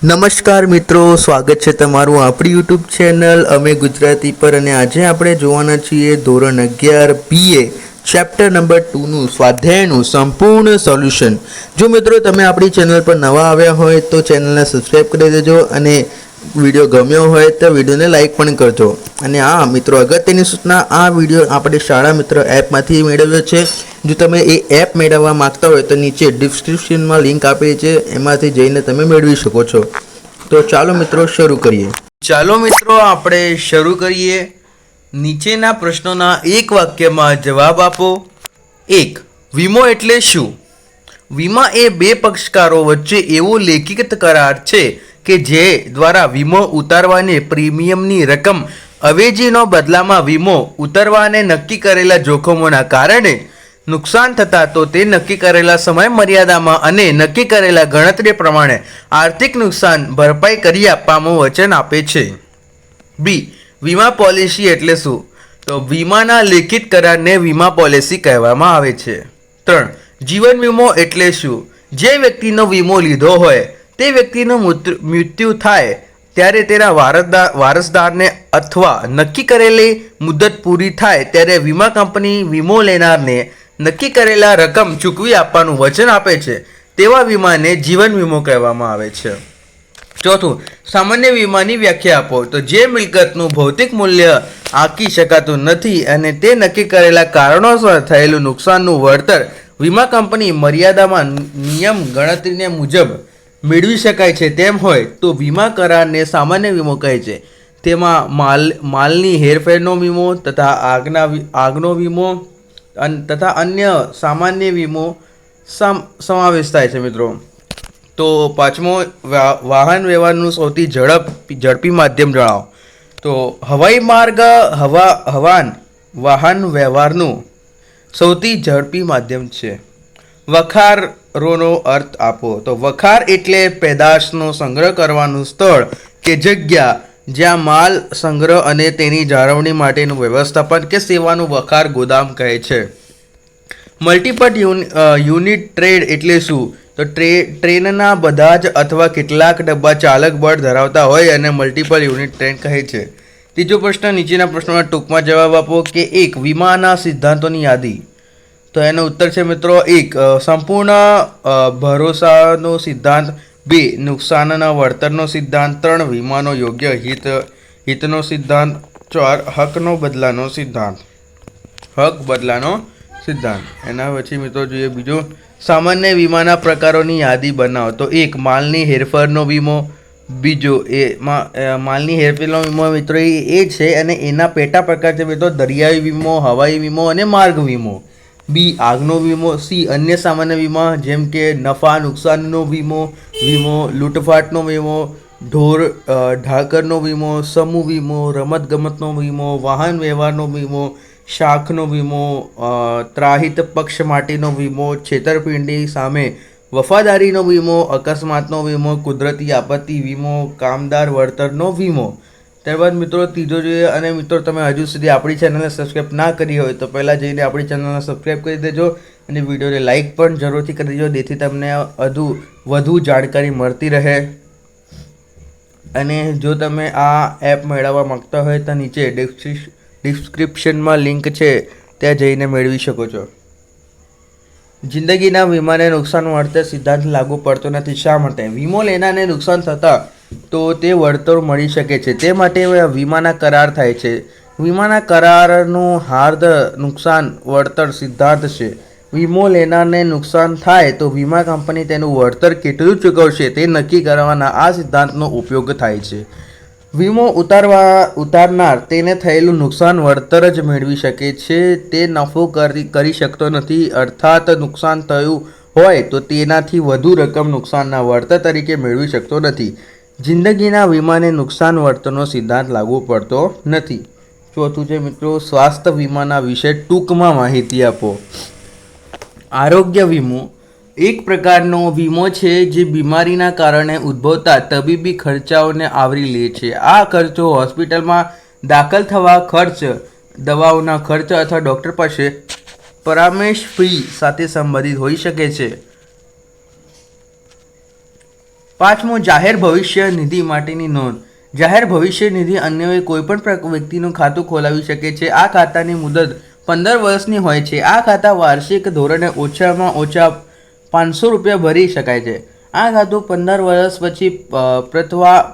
નમસ્કાર મિત્રો, સ્વાગત છે તમારું આપણી યુટ્યુબ ચેનલ અમે ગુજરાતી પર. અને આજે આપણે જોવાના છીએ ધોરણ 11 BA ચેપ્ટર નંબર 2નું સ્વાધ્યાયનું સંપૂર્ણ સોલ્યુશન. જો મિત્રો તમે આપણી ચેનલ પર નવા આવ્યા હોય તો ચેનલને સબસ્ક્રાઈબ કરી દેજો અને વિડીયો ગમ્યો હોય તો વિડીયોને લાઈક પણ કરજો. અને હા મિત્રો, અગત્યની સૂચના, આ વિડીયો આપણે શાળા મિત્ર એપમાંથી મેળવ્યો છે. જો તમે એ એપ મેળવવા માંગતા હોય તો નીચે ડિસ્ક્રિપ્શનમાં લિંક આપેલી છે, એમાંથી જઈને તમે મેળવી શકો છો. તો ચાલો મિત્રો શરૂ કરીએ. ચાલો મિત્રો આપણે શરૂ કરીએ. નીચેના પ્રશ્નોના એક વાક્યમાં જવાબ આપો. 1. વીમો એટલે શું? વીમા એ બે પક્ષકારો વચ્ચે એવો લેખિત કરાર છે કે જે દ્વારા વીમો ઉતારવાને પ્રીમિયમની રકમ અવેજીનો બદલામાં વીમો ઉતારવાને નક્કી કરેલા જોખમોના કારણે નુકસાન થતાં તો તે નક્કી કરેલા સમય મર્યાદામાં અને નક્કી કરેલા ગણતરી પ્રમાણે આર્થિક નુકસાન ભરપાઈ કરી આપવામાં વચન આપે છે. B. વીમા પોલિસી એટલે શું? તો વીમાના લેખિત કરારને વીમા પોલિસી કહેવામાં આવે છે. 3. જીવન વીમો એટલે શું? જે વ્યક્તિનો વીમો લીધો હોય તે વ્યક્તિનું મૃત્યુ થાય ત્યારે તેના વારસદારને અથવા નક્કી કરેલી મુદત પૂરી થાય ત્યારે વીમા કંપની વીમો લેનારને નક્કી કરેલા રકમ ચૂકવી આપવાનું વચન આપે છે. તેવા વીમાને જીવન વીમો કહેવામાં આવે છે. 4. સામાન્ય વીમાની વ્યાખ્યા આપો. તો જે મિલકતનું ભૌતિક મૂલ્ય આંકી શકાતું નથી અને તે નક્કી કરેલા કારણોસર થયેલું નુકસાનનું વળતર વીમા કંપની મર્યાદામાં નિયમ ગણતરીને મુજબ મેળવી શકાય છે તેમ હોય તો વીમા કરારને સામાન્ય વીમો કહે છે. તેમાં માલની હેરફેરનો વીમો તથા આગનો વીમો તથા અન્ય સામાન્ય વીમો સમાવેશ થાય છે મિત્રો. તો 5મો, વાહન વ્યવહારનું સૌથી ઝડપી માધ્યમ જણાવો. તો હવાઈ માર્ગ વાહન વ્યવહારનું સૌથી ઝડપી માધ્યમ છે. વખારોનો અર્થ આપો. તો વખાર એટલે પેદાશનો સંગ્રહ કરવાનું સ્થળ કે જગ્યા જ્યાં માલ સંગ્રહ અને તેની જાળવણી માટેનું વ્યવસ્થાપન કે સેવાનું વખાર ગોદામ કહે છે. મલ્ટીપલ યુનિટ ટ્રેડ એટલે શું? તો ટ્રેનના બધા જ અથવા કેટલાક ડબ્બા ચાલક બળ ધરાવતા હોય અને મલ્ટીપલ યુનિટ ટ્રેન કહે છે. ત્રીજો પ્રશ્ન, નીચેના પ્રશ્નોના ટૂંકમાં જવાબ આપો. કે 1. વીમાના સિદ્ધાંતોની યાદી. તો એનો ઉત્તર છે મિત્રો 1. સંપૂર્ણ ભરોસાનો સિદ્ધાંત. 2. નુકસાનના વળતરનો સિદ્ધાંત. 3. વીમાનો યોગ્ય હિતનો સિદ્ધાંત. 4. હક બદલાનો સિદ્ધાંત. એના પછી મિત્રો જોઈએ બીજું, સામાન્ય વીમાના પ્રકારોની યાદી બનાવો. તો 1. માલની હેરફેરનો વીમો. બીજો માલની હેરફેરનો વીમો મિત્રો એ છે અને એના પેટા પ્રકાર છે મિત્રો દરિયાઈ વીમો, હવાઈ વીમો અને માર્ગ વીમો. B. આગનો વીમો. C. અન્ય સામાન્ય વીમા જેમ કે નફા નુકસાનનો વીમો, લૂંટફાટનો વીમો, ઢાકરનો વીમો, સમૂહ વીમો, રમતગમતનો વીમો, વાહન વ્યવહારનો વીમો, શાખનો વીમો, ત્રાહિત પક્ષ માટેનો વીમો, છેતરપિંડી સામે વફાદારીનો વીમો, અકસ્માતનો વીમો, કુદરતી આપત્તિ વીમો, કામદાર વળતરનો વીમો. ત્યારબાદ મિત્રો ત્રીજો જોઈએ. અને મિત્રો તમે હજુ સુધી આપણી ચેનલને સબસ્ક્રાઈબ ના કરી હોય તો પહેલાં જઈને આપણી ચેનલને સબસ્ક્રાઈબ કરી દેજો અને વિડીયોને લાઈક પણ જરૂરથી કરી દેજો, જેથી તમને વધુ જાણકારી મળતી રહે. અને જો તમે આ એપ મેળવવા માગતા હોય તો નીચે ડિસ્ક્રિપ્શનમાં લિંક છે, ત્યાં જઈને મેળવી શકો છો. જિંદગીના વીમાને નુકસાન વળતર સિદ્ધાંત લાગુ પડતો નથી. શા માટે? વીમો લેનારને નુકસાન થતાં તો તે વળતર મળી શકે છે, તે માટે વીમાના કરાર થાય છે. વીમાના કરારનું હાર્દ નુકસાન વળતર સિદ્ધાંત છે. વીમો લેનારને નુકસાન થાય તો વીમા કંપની તેનું વળતર કેટલું ચૂકવશે તે નક્કી કરવાના આ સિદ્ધાંતનો ઉપયોગ થાય છે. વીમો ઉતારનાર તેને થયેલું નુકસાન વળતર જ મેળવી શકે છે, તે નફો કરી શકતો નથી. અર્થાત નુકસાન થયું હોય તો તેનાથી વધુ રકમ નુકસાનના વળતર તરીકે મેળવી શકતો નથી. જિંદગીના વીમાને નુકસાન વળતરનો સિદ્ધાંત લાગુ પડતો નથી. ચોથું છે મિત્રો, સ્વાસ્થ્ય વીમાના વિશે ટૂંકમાં માહિતી આપો. આરોગ્ય વીમો એક પ્રકારનો વીમો છે જે બીમારીના કારણે ઉદ્ભવતા તબીબી ખર્ચાઓને આવરી લે છે. આ ખર્ચો હોસ્પિટલમાં દાખલ થવા ખર્ચ, દવાઓના ખર્ચ અથવા ડૉક્ટર પાસે પરામર્શ ફી સાથે સંબંધિત હોઈ શકે છે. પાંચમું, જાહેર ભવિષ્ય નિધિ માટેની નોંધ. જાહેર ભવિષ્ય નિધિ અન્યએ કોઈપણ વ્યક્તિનું ખાતું ખોલાવી શકે છે. આ ખાતાની મુદત 15 વર્ષની હોય છે. આ ખાતા વાર્ષિક ધોરણે ઓછામાં ઓછા 500 રૂપિયા ભરી શકાય છે. આ ખાતું 15 વર્ષ પછી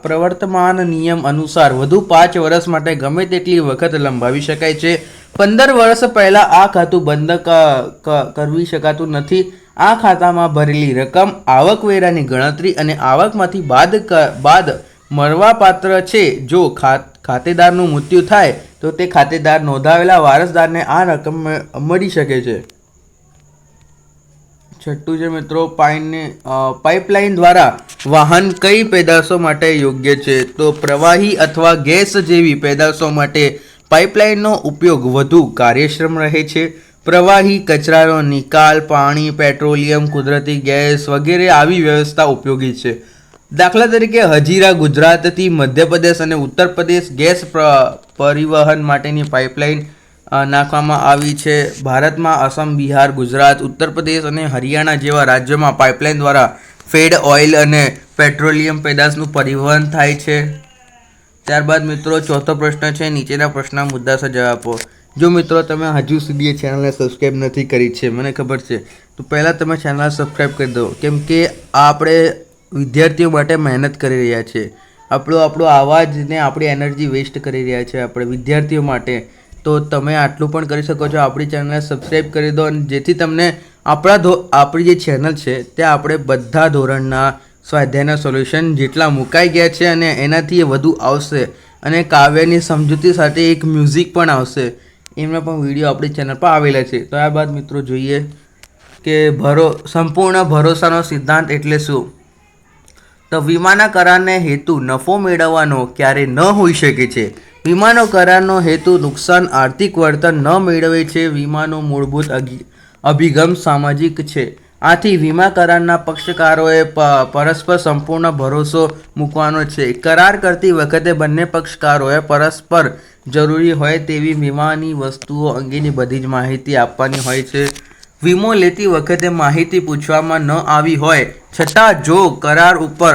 પ્રવર્તમાન નિયમ અનુસાર વધુ 5 વર્ષ માટે ગમે તેટલી વખત લંબાવી શકાય છે. 15 વર્ષ પહેલાં આ ખાતું બંધ કરવી શકાતું નથી. આ ખાતામાં ભરેલી રકમ આવકવેરાની ગણતરી અને આવકમાંથી બાદ મળવાપાત્ર છે. જો ખાતેદારનું મૃત્યુ થાય તો તે ખાતેદાર નોંધાવેલા વારસદારને આ રકમ મળી શકે છે. છઠ્ઠું છે મિત્રો, પાઇપલાઇન દ્વારા વાહન કઈ પેદાશો માટે યોગ્ય છે? તો પ્રવાહી અથવા ગેસ જેવી પેદાશો માટે પાઇપલાઇનનો ઉપયોગ વધુ કાર્યક્ષમ રહે છે. પ્રવાહી કચરાનો નિકાલ, પાણી, પેટ્રોલિયમ, કુદરતી ગેસ વગેરે આવી વ્યવસ્થા ઉપયોગી છે. દાખલા તરીકે હજીરા ગુજરાતથી મધ્યપ્રદેશ અને ઉત્તર પ્રદેશ ગેસ પરિવહન માટેની પાઇપલાઇન નાખવામાં આવી છે. ભારતમાં અસમ, બિહાર, ગુજરાત, ઉત્તર પ્રદેશ અને હરિયાણા જેવા રાજ્યોમાં પાઇપલાઇન દ્વારા ફેડ ઓઇલ અને પેટ્રોલિયમ પેદાશનું પરિવહન થાય છે. ત્યારબાદ મિત્રો ચોથો પ્રશ્ન છે, નીચેના પ્રશ્નના મુદ્દાસર જવાબ આપો. જો મિત્રો તમે હજુ સુધી એ ચેનલને સબસ્ક્રાઈબ નથી કરી છે, મને ખબર છે, તો પહેલાં તમે ચેનલ સબસ્ક્રાઈબ કરી દો, કેમ કે આપણે વિદ્યાર્થીઓ માટે મહેનત કરી રહ્યા છીએ. આપણો અવાજને આપણી એનર્જી વેસ્ટ કરી રહ્યા છે આપણે વિદ્યાર્થીઓ માટે. તો તમે આટલું પણ કરી શકો છો, આપણી ચેનલને સબસ્ક્રાઈબ કરી દો, અને જેથી તમને આપણી જે ચેનલ છે ત્યાં આપણે બધા ધોરણના સ્વાધ્યાયના સોલ્યુશન જેટલા મુકાઈ ગયા છે અને એનાથી વધુ આવશે, અને કાવ્યની સમજૂતી સાથે એક મ્યુઝિક પણ આવશે, એમના પણ વિડીયો આપણી ચેનલ પર આવેલા છે. ત્યારબાદ મિત્રો જોઈએ કે સંપૂર્ણ ભરોસાનો સિદ્ધાંત એટલે શું? તો વીમાના કરારને હેતુ નફો મેળવવાનો ક્યારે ન હોઈ શકે છે. વીમાનો કરારનો હેતુ નુકસાન આર્થિક વળતર ન મેળવે છે. વીમાનો મૂળભૂત અભિગમ સામાજિક છે. આથી વીમા કરારના પક્ષકારોએ પરસ્પર સંપૂર્ણ ભરોસો મૂકવાનો છે. કરાર કરતી વખતે બંને પક્ષકારોએ પરસ્પર જરૂરી હોય તેવી વીમાની વસ્તુઓ અંગેની બધી જ માહિતી આપવાની હોય છે. વીમો લેતી વખતે માહિતી પૂછવામાં ન આવી હોય છતાં જો કરાર ઉપર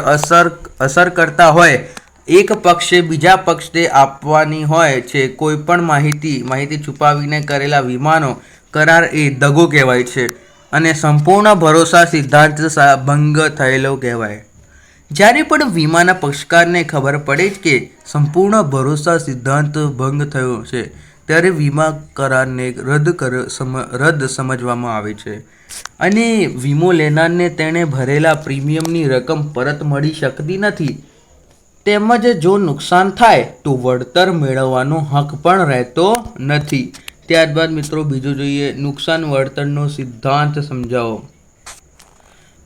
અસર કરતા હોય એક પક્ષે બીજા પક્ષને આપવાની હોય છે કોઈપણ માહિતી છુપાવીને કરેલા વીમાનો કરાર એ દગો કહેવાય છે અને સંપૂર્ણ ભરોસા સિદ્ધાંત ભંગ થયેલો કહેવાય. જ્યારે પણ વીમાના પક્ષકારને ખબર પડે કે સંપૂર્ણ ભરોસા સિદ્ધાંત ભંગ થયો છે ત્યારે વીમા કરારને રદ સમજવામાં આવે છે અને વીમો લેનારને તેણે ભરેલા પ્રીમિયમની રકમ પરત મળી શકતી નથી. તેમજ જો નુકસાન થાય તો વળતર મેળવવાનો હક પણ રહેતો નથી. ત્યારબાદ મિત્રો બીજું જોઈએ, નુકસાન વળતરનો સિદ્ધાંત સમજાવો.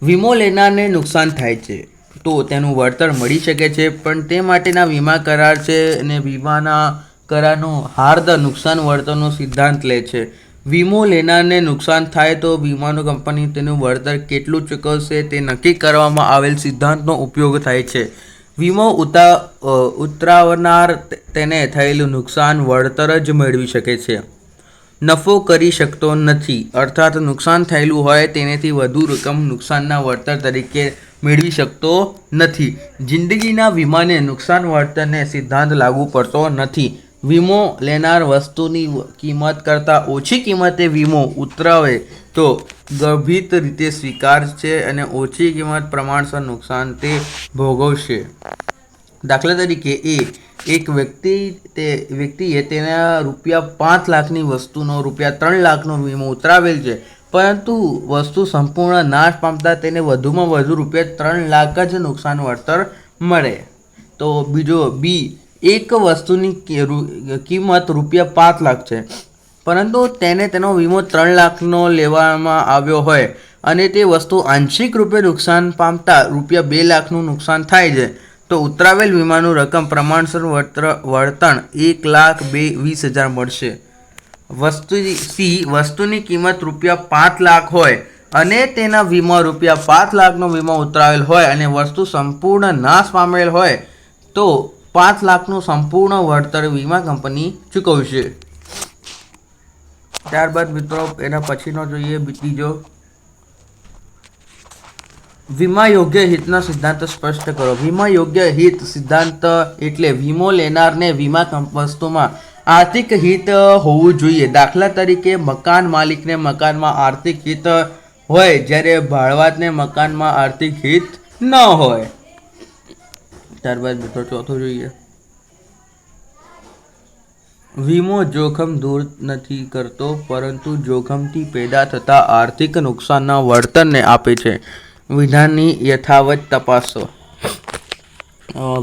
વીમો લેનારને નુકસાન થાય છે તો તેનું વળતર મળી શકે છે, પણ તે માટેના વીમા કરાર છે અને વીમાના કરારનો હાર્દ નુકસાન વળતરનો સિદ્ધાંત લે છે. વીમો લેનારને નુકસાન થાય તો વીમાનો કંપની તેનું વળતર કેટલું ચૂકવશે તે નક્કી કરવામાં આવેલ સિદ્ધાંતનો ઉપયોગ થાય છે. વીમો ઉતરાવનાર તેને થયેલું નુકસાન વળતર જ મેળવી શકે છે, નફો કરી શકતો નથી. અર્થાત નુકસાન થયેલું હોય તેનાથી વધુ રકમ નુકસાનના વળતર તરીકે મેળવી શકતો નથી. જિંદગીના વીમાને નુકસાન વળતરને સિદ્ધાંત લાગુ પડતો નથી. વીમો લેનાર વસ્તુની કિંમત કરતાં ઓછી કિંમતે વીમો ઉતરાવે તો ગર્ભિત રીતે સ્વીકારશે અને ઓછી કિંમત પ્રમાણસર નુકસાન તે ભોગવશે. દાખલા તરીકે એક વ્યક્તિએ તેના ₹5 લાખની વસ્તુનો ₹3 લાખનો વીમો ઉતરાવેલ છે, પરંતુ વસ્તુ સંપૂર્ણ નાશ પામતા તેને વધુમાં વધુ ₹3 લાખ જ નુકસાન વળતર મળે. તો બીજો બી, એક વસ્તુની કિંમત ₹5 લાખ છે, પરંતુ તેને તેનો વીમો 3 લાખનો લેવામાં આવ્યો હોય અને તે વસ્તુ આંશિક રૂપે નુકસાન પામતા ₹2 લાખનું નુકસાન થાય છે, તો ઉતરાવેલ વીમાનું રકમ પ્રમાણસર વળતર ₹1,20,000 મળશે. વસ્તુની કિંમત ₹5 લાખ હોય અને તેના વીમા ₹5 લાખનો વીમો ઉતરાવેલ હોય અને વસ્તુ સંપૂર્ણ નાશ પામેલ હોય તો 5 લાખનું સંપૂર્ણ વળતર વીમા કંપની ચૂકવશે. ત્યારબાદ મિત્રો એના પછીનો જોઈએ બીજો, વીમા યોગ્ય હિતના સિદ્ધાંતો સ્પષ્ટ કરો. વીમા યોગ્ય હિત સિદ્ધાંત એટલે વીમો લેનારને વીમા વસ્તુમાં આર્થિક હિત હોવું જોઈએ. દાખલા તરીકે મકાન માલિકને મકાનમાં આર્થિક હિત હોય, જ્યારે ભાડવાતને મકાનમાં આર્થિક હિત ન હોય. ત્યારબાદ મિત્રો ચોથું જોઈએ. વીમો જોખમ દૂર નથી કરતો, પરંતુ જોખમથી પેદા થતા આર્થિક નુકસાનના વળતરને આપે છે. વિધાનની યથાવત તપાસો.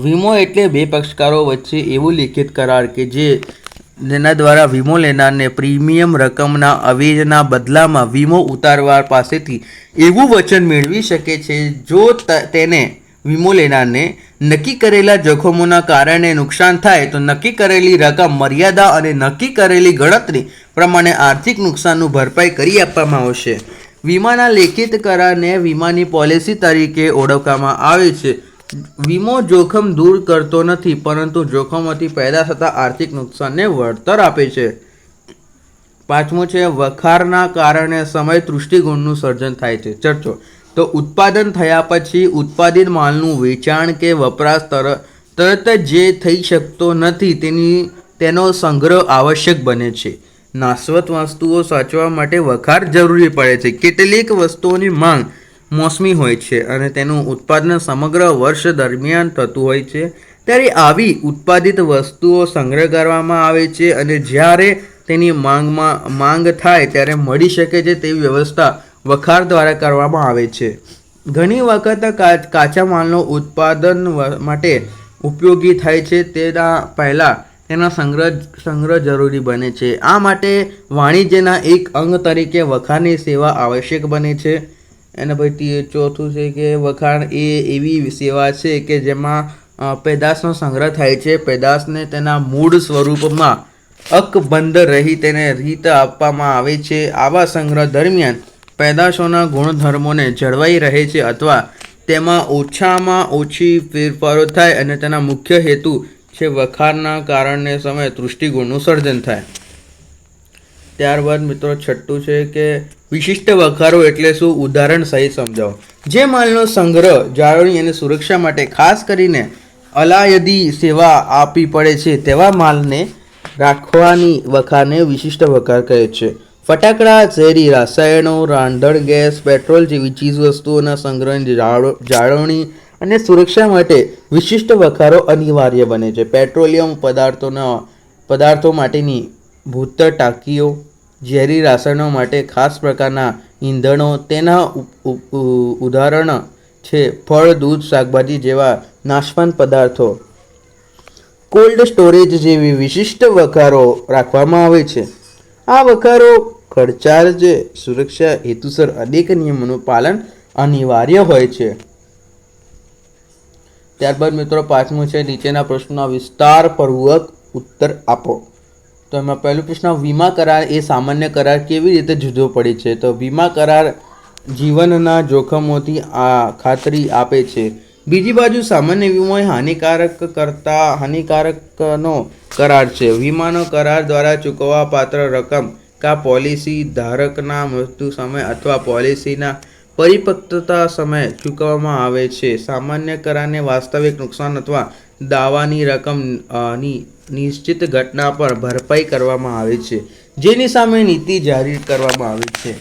વીમો એટલે બે પક્ષકારો વચ્ચે એવું લિખિત કરાર કે જેના દ્વારા વીમો લેનારને પ્રીમિયમ રકમના અવેજના બદલામાં વીમો ઉતારવાર પાસેથી એવું વચન મેળવી શકે છે જો તેને વીમો લેનારને નક્કી કરેલા જોખમોના કારણે નુકસાન થાય તો નક્કી કરેલી રકમ, મર્યાદા અને નક્કી કરેલી ગણતરી પ્રમાણે આર્થિક નુકસાનનું ભરપાઈ કરી આપવામાં આવશે. વીમાના લેખિત કરારને વીમાની પોલિસી તરીકે ઓળખવામાં આવે છે. વીમો જોખમ દૂર કરતો નથી, પરંતુ જોખમોથી પેદા થતા આર્થિક નુકસાનને વળતર આપે છે. પાંચમું છે વખારના કારણે સમય દૃષ્ટિકોણનું સર્જન થાય છે. ચર્ચો. તો ઉત્પાદન થયા પછી ઉત્પાદિત માલનું વેચાણ કે વપરાશ તરત જ થઈ શકતો નથી, તેનો સંગ્રહ આવશ્યક બને છે. નાશવંત વસ્તુઓ સાચવવા માટે વખાર જરૂરી પડે છે. કેટલીક વસ્તુઓની માંગ મોસમી હોય છે અને તેનું ઉત્પાદન સમગ્ર વર્ષ દરમિયાન થતું હોય છે. ત્યારે આવી ઉત્પાદિત વસ્તુઓ સંગ્રહ કરવામાં આવે છે અને જ્યારે તેની માંગ થાય ત્યારે મળી શકે છે તેવી વ્યવસ્થા વખાર દ્વારા કરવામાં આવે છે. ઘણી વખત કાચા માલનો ઉત્પાદન માટે ઉપયોગી થાય છે, તેના પહેલાં તેનો સંગ્રહ જરૂરી બને છે. આ માટે વાણિજ્યના એક અંગ તરીકે વખારની સેવા આવશ્યક બને છે. એના પછી ચોથું છે કે વખાણ એ એવી સેવા છે કે જેમાં પેદાશનો સંગ્રહ થાય છે. પેદાશને તેના મૂળ સ્વરૂપમાં અકબંધ રહી તેને રીત આપવામાં આવે છે. આવા સંગ્રહ દરમિયાન પેદાશોના ગુણધર્મોને જળવાઈ રહે છે અથવા તેમાં ઓછામાં ઓછી ફેરફારો થાય અને તેના મુખ્ય હેતુ છે વખારના કારણે સમય દૃષ્ટિકોણનું સર્જન થાય. ત્યારબાદ મિત્રો છઠ્ઠું છે કે વિશિષ્ટ વખારો એટલે શું? ઉદાહરણ સહિત સમજાવો. જે માલનો સંગ્રહ, જાળવણી અને સુરક્ષા માટે ખાસ કરીને અલાયદી સેવા આપવી પડે છે તેવા માલને રાખવાની વખારને વિશિષ્ટ વખાર કહે છે. ફટાકડા, ઝેરી રસાયણો, રાંધણ ગેસ, પેટ્રોલ જેવી ચીજવસ્તુઓના સંગ્રહની જાળવણી અને સુરક્ષા માટે વિશિષ્ટ વખારો અનિવાર્ય બને છે. પેટ્રોલિયમ પદાર્થો માટેની ભૂતળ ટાંકીઓ, ઝેરી રસાયણો માટે ખાસ પ્રકારના ઈંધણો, તેના ઉદાહરણ છે ફળ, દૂધ, શાકભાજી જેવા નાશવંત પદાર્થો. કોલ્ડ સ્ટોરેજ જેવી વિશિષ્ટ વખારો રાખવામાં આવે છે. આ વખારો ખર્ચાળ છે. સુરક્ષા હેતુસર અનેક નિયમોનું પાલન અનિવાર્ય હોય છે. ત્યારબાદ મિત્રો પાંચમું છે નીચેના પ્રશ્નોના વિસ્તારપૂર્વક ઉત્તર આપો. તો એમાં પહેલો પ્રશ્ન, વીમા કરાર એ સામાન્ય કરાર કેવી રીતે જુદો પડે છે? તો વીમા કરાર જીવનના જોખમોથી ખાતરી આપે છે. બીજી બાજુ સામાન્ય વીમો એ હાનિકારકનો કરાર છે. વીમાનો કરાર દ્વારા ચૂકવવા પાત્ર રકમ કા પોલિસી ધારકના મૃત્યુ સમય અથવા પોલિસીના પરિપક્વતા સમયે ચૂકવવામાં આવે છે. સામાન્ય કરારને વાસ્તવિક નુકસાન અથવા દાવાની રકમની નિશ્ચિત ઘટના પર ભરપાઈ કરવામાં આવે છે, જેની સામે નીતિ જાહેર કરવામાં આવે છે.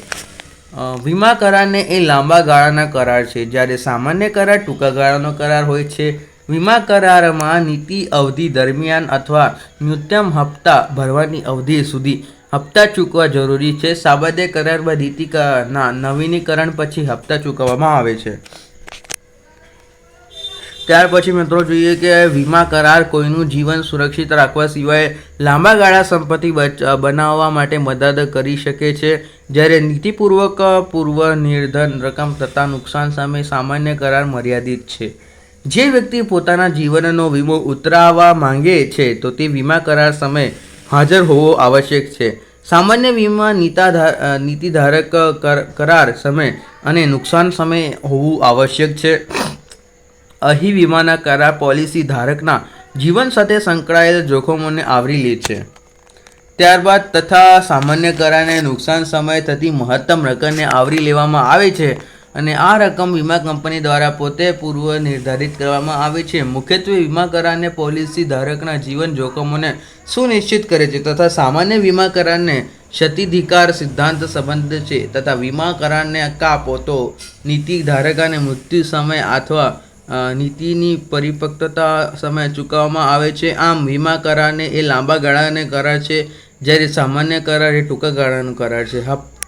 વીમા કરારને એ લાંબા ગાળાના કરાર છે, જ્યારે સામાન્ય કરાર ટૂંકા ગાળાનો કરાર હોય છે. વીમા કરારમાં નીતિ અવધિ દરમિયાન અથવા ન્યૂનતમ હપ્તા ભરવાની અવધિ સુધી હપ્તા ચૂકવવા જરૂરી છે. સામાન્ય કરારમાં નીતિના નવીનીકરણ પછી હપ્તા ચૂકવવામાં આવે છે. ત્યાર પછી મિત્રો જોઈએ કે વીમા કરાર કોઈનું જીવન સુરક્ષિત રાખવા સિવાય લાંબા ગાળા સંપત્તિ બનાવવા માટે મદદ કરી શકે છે, જ્યારે નીતિપૂર્વક પૂર્વ નિર્ધારિત રકમ તથા નુકસાન સામે સામાન્ય કરાર મર્યાદિત છે. જે વ્યક્તિ પોતાના જીવનનો વીમો ઉતરાવવા માંગે છે તો તે વીમા કરાર સમયે હાજર હોવો આવશ્યક છે. સામાન્ય વીમા નીતિધારક કરાર સમય અને નુકસાન સમયે હોવું આવશ્યક છે. અહીં વીમાના કરાર પોલિસી ધારકના જીવન સાથે સંકળાયેલ જોખમોને આવરી લે છે. ત્યારબાદ તથા સામાન્ય કરારને નુકસાન સમયે થતી મહત્તમ રકમને આવરી લેવામાં આવે છે. અને આ રકમ વીમા કંપની દ્વારા પોતે પૂર્વ નિર્ધારિત કરવામાં આવે છે. મુખ્યત્વે વીમા કરારને પોલિસી ધારકના જીવન જોખમોને સુનિશ્ચિત કરે છે તથા સામાન્ય વીમા કરારને ક્ષતિધિકાર સિદ્ધાંત સંબંધ છે તથા વીમા કરારને કાપો તો નીતિ ધારકાને મૃત્યુ સમય અથવા નીતિની પરિપક્વતા સમય ચૂકવવામાં આવે છે. આમ વીમા કરારને એ લાંબા ગાળાને કરાર છે, જ્યારે સામાન્ય કરાર એ ટૂંકા ગાળાનો કરાર છે.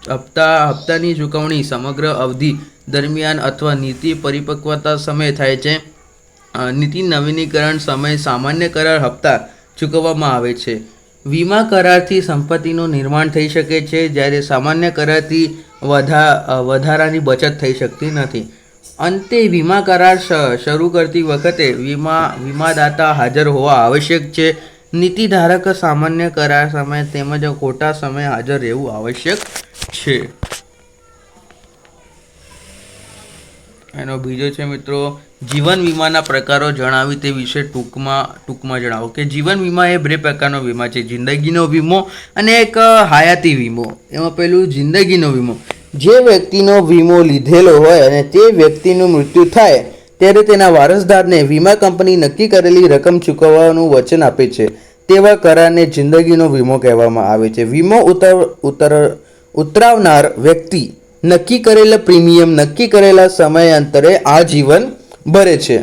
હપ્તાની ચૂકવણી સમગ્ર અવધિ દરમિયાન અથવા નીતિ પરિપક્વતા સમય થાય છે. નીતિ નવીનીકરણ સમય સામાન્ય કરાર હપ્તા ચૂકવવામાં આવે છે. વીમા કરારથી સંપત્તિનું નિર્માણ થઈ શકે છે, જ્યારે સામાન્ય કરારથી વધારાની બચત થઈ શકતી નથી. અંતે વીમા કરાર શરૂ કરતી વખતે વીમાદાતા હાજર હોવા આવશ્યક છે. નીતિ ધારક સામાન્ય કરાર સમય તેમજ ખોટા સમય હાજર રહેવું આવશ્યક છે. એનો બીજો છે મિત્રો, જીવન વીમાના પ્રકારો જણાવી તે વિશે ટૂંકમાં જણાવો. કે જીવન વીમા એ બે પ્રકારનો વીમા છે, જિંદગીનો વીમો અને એક હયાતી વીમો. એમાં પહેલું જિંદગીનો વીમો. જે વ્યક્તિનો વીમો લીધેલો હોય અને તે વ્યક્તિનું મૃત્યુ થાય ત્યારે તેના વારસદારને વીમા કંપની નક્કી કરેલી રકમ ચૂકવવાનું વચન આપે છે. તેવા કરારને જિંદગીનો વીમો કહેવામાં આવે છે. વીમો ઉતરાવનાર વ્યક્તિ નક્કી કરેલા પ્રીમિયમ નક્કી કરેલા સમયાંતરે આજીવન ભરે છે.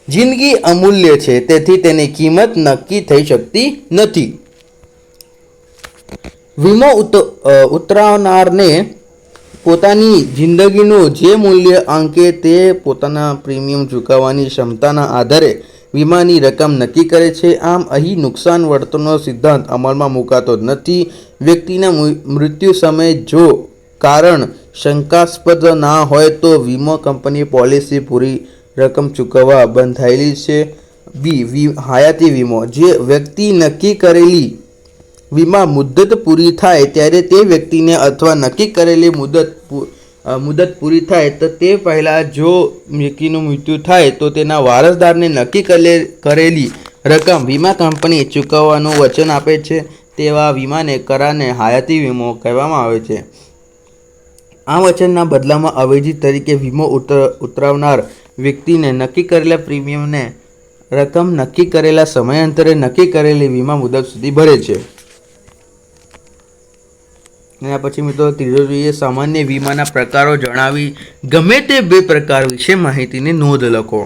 જિંદગી અમૂલ્ય છે, તેથી તેની કિંમત નક્કી થઈ શકતી નથી. વીમો ઉતરાવનારને પોતાની જિંદગીનું જે મૂલ્ય આંકે તે પોતાના પ્રીમિયમ ચૂકવવાની ક્ષમતાના આધારે વીમાની રકમ નક્કી કરે છે. આમ અહીં નુકસાન વળતરનો સિદ્ધાંત અમલમાં મુકાતો નથી. વ્યક્તિના મૃત્યુ સમયે જો કારણ શંકાસ્પદ ના હોય તો વીમા કંપની પોલિસી પૂરી રકમ ચૂકવવા બંધ થયેલી છે. હયાતી વીમો. જે વ્યક્તિ નક્કી કરેલી વીમા મુદ્દત પૂરી થાય ત્યારે તે વ્યક્તિને અથવા નક્કી કરેલી મુદત પૂરી થાય તો તે પહેલાં જો વ્યક્તિનું મૃત્યુ થાય તો તેના વારસદારને નક્કી કરેલી રકમ વીમા કંપની ચૂકવવાનું વચન આપે છે. તેવા વીમાને કરારને હયાતી વીમો કહેવામાં આવે છે. આ વચનના બદલામાં અવેજી તરીકે વીમો ઉતરાવનાર વ્યક્તિને નક્કી કરેલા પ્રીમિયમને રકમ નક્કી કરેલા સમયાંતરે નક્કી કરેલી વીમા મુદત સુધી ભરે છે. એના પછી મિત્રો ત્રીજો જોઈએ, સામાન્ય વીમાના પ્રકારો જણાવી ગમે તે બે પ્રકાર વિશે માહિતીની નોંધ લખો.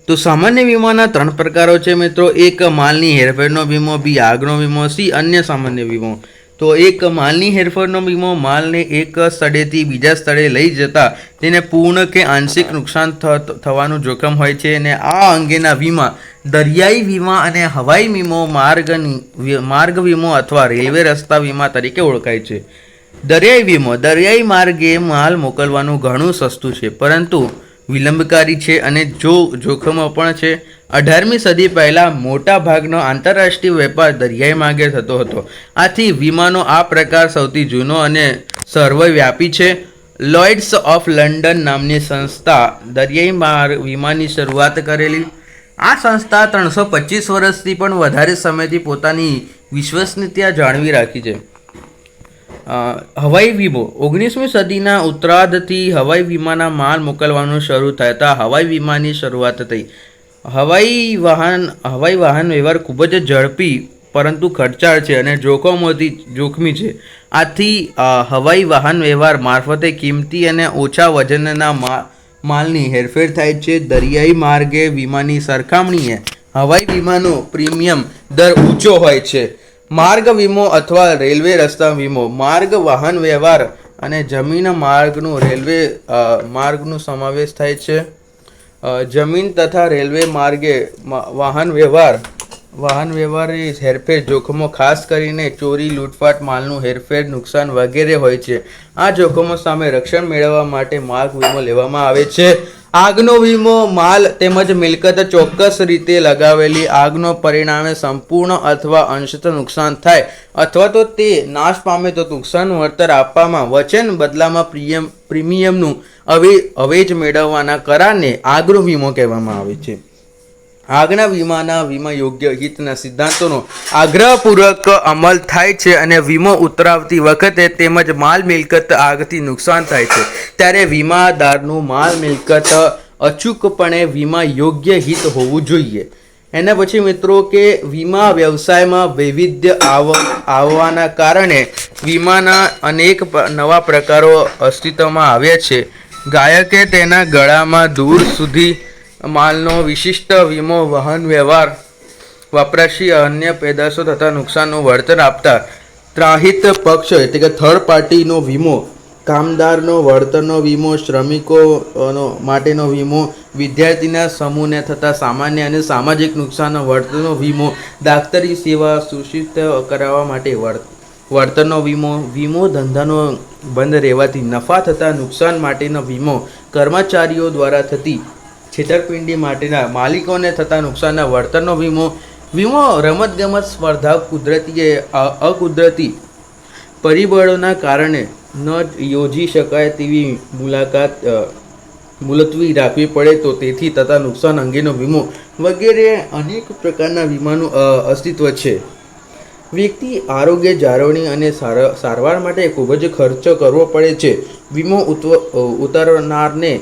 તો સામાન્ય વીમાના 3 પ્રકારો છે મિત્રો. એક માલની હેરફેરનો વીમો, બી આગનો વીમો, સી અન્ય સામાન્ય વીમો. તો એક માલની હેરફેરનો વીમો માલને એક સ્થળેથી બીજા સ્થળે લઈ જતા તેને પૂર્ણ કે આંશિક નુકસાન થવાનું જોખમ હોય છે, અને આ અંગેના વીમા દરિયાઈ વીમા અને હવાઈ વીમો માર્ગ વીમો અથવા રેલવે રસ્તા વીમા તરીકે ઓળખાય છે. દરિયાઈ વીમો. દરિયાઈ માર્ગે માલ મોકલવાનું ઘણું સસ્તું છે, પરંતુ વિલંબકારી છે અને જોખમો પણ છે. 18મી સદી પહેલાં મોટા ભાગનો આંતરરાષ્ટ્રીય વેપાર દરિયાઈ માર્ગે થતો હતો. આથી વીમાનો આ પ્રકાર સૌથી જૂનો અને સર્વવ્યાપી છે. લોઇડ્સ ઓફ લંડન નામની સંસ્થા દરિયાઈ વીમાની શરૂઆત કરેલી. આ સંસ્થા 325 વર્ષથી પણ વધારે સમયથી પોતાની વિશ્વસનીયતા જાળવી રાખી છે. હવાઈ વીમો. 19મી સદીના ઉત્તરાર્ધથી હવાઈ વીમાના માલ મોકલવાનું શરૂ થતાં હવાઈ વીમાની શરૂઆત થઈ. હવાઈ વાહન વ્યવહાર ખૂબ જ ઝડપી પરંતુ ખર્ચાળ છે અને જોખમી છે. આથી હવાઈ વાહન વ્યવહાર મારફતે કિંમતી અને ઓછા વજનના માલની હેરફેર થાય છે. દરિયાઈ માર્ગે વીમાની સરખામણીએ હવાઈ વીમાનો પ્રીમિયમ દર ઊંચો હોય છે. માર્ગ વીમો અથવા રેલવે રસ્તા વીમો. માર્ગ વાહન વ્યવહાર અને જમીન માર્ગનું રેલવે માર્ગનો સમાવેશ થાય છે. જમીન તથા રેલવે માર્ગે વાહન વ્યવહારની હેરફેર જોખમો ખાસ કરીને ચોરી, લૂંટફાટ, માલનું હેરફેર, નુકસાન વગેરે હોય છે. આ જોખમો સામે રક્ષણ મેળવવા માટે માર્ગ વીમો લેવામાં આવે છે. આગનો વીમો. માલ તેમજ મિલકત ચોક્કસ રીતે લગાવેલી આગનો પરિણામે સંપૂર્ણ અથવા અંશતઃ નુકસાન થાય અથવા તો તે નાશ પામે તો નુકસાન વળતર આપવામાં વચન બદલામાં પ્રીમિયમનું અવેજ મેળવવાના કરારને આગનો વીમો કહેવામાં આવે છે. આગના વીમાના વીમા યોગ્ય હિતના સિદ્ધાંતોનો આગ્રહપૂર્વક અમલ થાય છે અને વીમો ઉતરાવતી વખતે તેમજ માલ મિલકત આગથી નુકસાન થાય છે ત્યારે વીમાદારનું માલ મિલકત અચૂકપણે વીમા યોગ્ય હિત હોવું જોઈએ. એના પછી મિત્રો કે વીમા વ્યવસાયમાં વૈવિધ્ય આવવાના કારણે વીમાના અનેક નવા પ્રકારો અસ્તિત્વમાં આવ્યા છે. ગાયકે તેના ગળામાં દૂર સુધી માલનો વિશિષ્ટ વીમો વાહન વ્યવહાર વપરાશી અન્ય પેદાશો તથા નુકસાનનું વળતર આપતા ત્રાહિત પક્ષ એટલે કે થર્ડ પાર્ટીનો વીમો, કામદારનો વળતરનો વીમો, શ્રમિકોનો માટેનો વીમો, વિદ્યાર્થીના સમૂહને થતા સામાન્ય અને સામાજિક નુકસાનનો વળતરનો વીમો, દાક્તરી સેવા સુનિશ્ચિત કરાવવા માટે વળતરનો વીમો, વીમો ધંધાનો બંધ રહેવાથી નફા થતા નુકસાન માટેનો વીમો, કર્મચારીઓ દ્વારા થતી છેતરપિંડી માટેના માલિકોને થતા નુકસાનના વળતરનો વીમો, વીમો રમતગમત સ્પર્ધા કુદરતી અકુદરતી પરિબળોના કારણે ન યોજી શકાય તેવી મુલતવી રાખવી પડે તો તેથી થતા નુકસાન અંગેનો વીમો વગેરે અનેક પ્રકારના વીમાનું અસ્તિત્વ છે. વ્યક્તિ આરોગ્ય જાળવણી અને સારવાર માટે ખૂબ જ ખર્ચ કરવો પડે છે. વીમો ઉતારનારને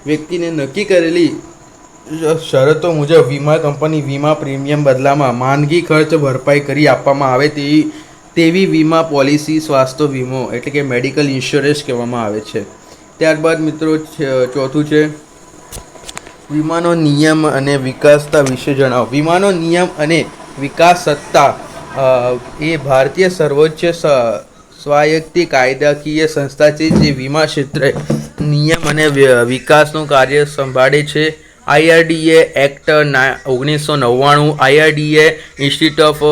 વ્યક્તિને નક્કી કરેલી શરતો મુજબ વીમા કંપની વીમા પ્રીમિયમ બદલામાં માંદગી ખર્ચ ભરપાઈ કરી આપવામાં આવે તેવી વીમા પોલિસી સ્વાસ્થ્ય વીમો એટલે કે મેડિકલ ઇન્સ્યોરન્સ કહેવામાં આવે છે. ત્યારબાદ મિત્રો ચોથું છે વીમાનો નિયમ અને વિકાસતા વિશે જણાવો. વીમાનો નિયમ અને વિકાસ સત્તા એ ભારતીય સર્વોચ્ચ સ્વાયત્ત કાયદાકીય સંસ્થા છે જે વીમા ક્ષેત્રે નિયમ અને વિકાસનું કાર્ય સંભાળે છે. IRDA act 1999, IRDA institute of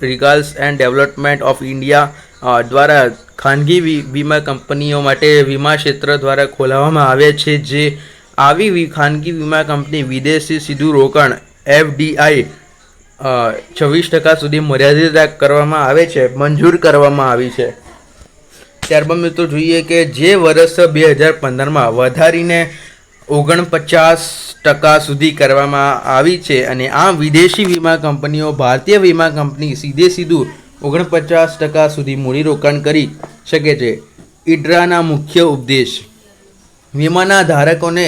research and development of India દ્વારા ખાનગી વીમા કંપનીઓ માટે વીમા ક્ષેત્ર દ્વારા ખોલાવવામાં આવ્યા છે. જે આવી ખાનગી વીમા કંપની વિદેશી સીધું રોકાણ FDI 26% સુધી મર્યાદિત કરવામાં આવે છે, મંજૂર કરવામાં આવી છે. ત્યારબાદ મિત્રો જોઈએ કે જે વર્ષ 2015માં વધારીને 49% સુધી કરવામાં આવી છે અને આ વિદેશી વીમા કંપનીઓ ભારતીય વીમા કંપની સીધું 49% સુધી મૂડીરોકાણ કરી શકે છે. IRDAના મુખ્ય ઉદ્દેશ વીમાના ધારકોને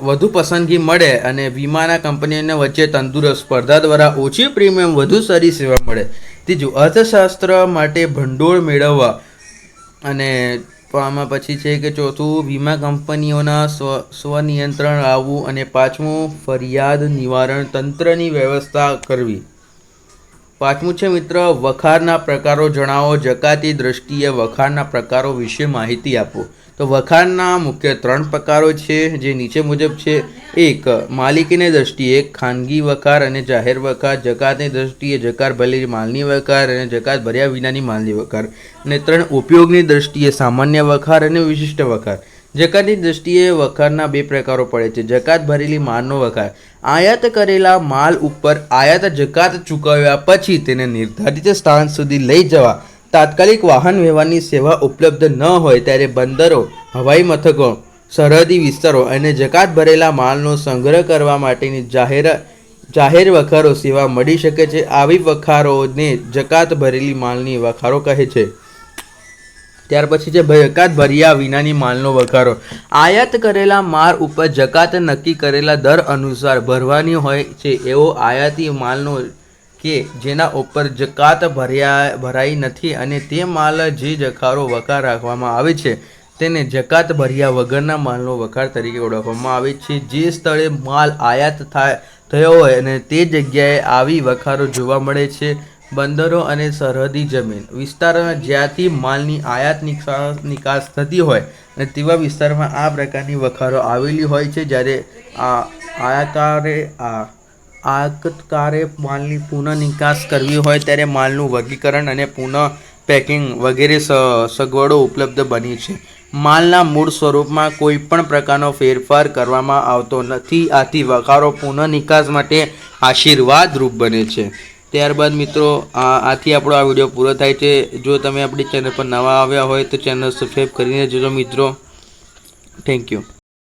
વધુ પસંદગી મળે અને વીમાના કંપનીઓને વચ્ચે તંદુરસ્ત સ્પર્ધા દ્વારા ઓછી પ્રીમિયમ વધુ સારી સેવા મળે. ત્રીજું અર્થશાસ્ત્ર માટે ભંડોળ મેળવવા અને આમાં પછી છે કે ચોથું વીમા કંપનીઓના સ્વનિયંત્રણ આવવું અને પાંચમું ફરિયાદ નિવારણ તંત્રની વ્યવસ્થા કરવી. પાંચમું છે મિત્ર વખારના પ્રકારો જણાવો. જકાતી દ્રષ્ટિએ વખારના પ્રકારો વિશે માહિતી આપો. તો વખારના મુખ્ય 3 પ્રકારો છે જે નીચે મુજબ છે. 1. માલિકીની દ્રષ્ટિએ ખાનગી વખાર અને જાહેર વખાર. જકાતની દ્રષ્ટિએ જકાત ભરેલી માલની વખાર અને જકાત ભર્યા વિનાની માલની વખાર. અને 3. ઉપયોગની દ્રષ્ટિએ સામાન્ય વખાર અને વિશિષ્ટ વખાર. જકાતની દ્રષ્ટિએ વખારના 2 પ્રકારો પડે છે. જકાત ભરેલી માલનો વખાર આયાત કરેલા માલ ઉપર આયાત જકાત ચૂકવ્યા પછી તેને નિર્ધારિત સ્થાન સુધી લઈ જવા તાત્કાલિક વાહન વ્યવહારની સેવા ઉપલબ્ધ ન હોય ત્યારે બંદરો, હવાઈ મથકો, સરહદી વિસ્તારો અને જકાત ભરેલા માલનો સંગ્રહ કરવા માટેની જાહેર વખારો સેવા મળી શકે છે. આવી વખારોને જકાત ભરેલી માલની વખારો કહે છે. ત્યાર પછી છે જકાત ભર્યા વિનાની માલનો વખારો. આયાત કરેલા માલ ઉપર જકાત નક્કી કરેલા દર અનુસાર ભરવાની હોય છે એવો આયાતી માલનો કે જેના ઉપર જકાત ભરાઈ નથી અને તે માલ જે જખારો વખાર રાખવામાં આવે છે તેને જકાત ભર્યા વગરના માલનો વખાર તરીકે ઓળખવામાં આવે છે. જે સ્થળે માલ આયાત થયો હોય અને તે જગ્યાએ આવી વખારો જોવા મળે છે. બંદરો અને સરહદી જમીન વિસ્તારમાં જ્યાંથી માલની આયાત નિકાસ થતી હોય અને તેવા વિસ્તારમાં આ પ્રકારની વખારો આવેલી હોય છે. જ્યારે આયાતકારે માલની પુનઃ નિકાસ કરવી હોય ત્યારે માલનું વર્ગીકરણ અને પુનઃ પેકિંગ વગેરે સગવડો ઉપલબ્ધ બની છે. માલના મૂળ સ્વરૂપમાં કોઈ પણ પ્રકારનો ફેરફાર કરવામાં આવતો નથી. આથી વખારો પુનઃ નિકાસ માટે આશીર્વાદરૂપ બને છે. ત્યારબાદ મિત્રો આથી આપણો આ વિડીયો પૂરો થાય છે. જો તમે આપણી ચેનલ પર નવા આવ્યા હોય તો ચેનલ સબસ્ક્રાઈબ કરીને જજો મિત્રો. Thank you.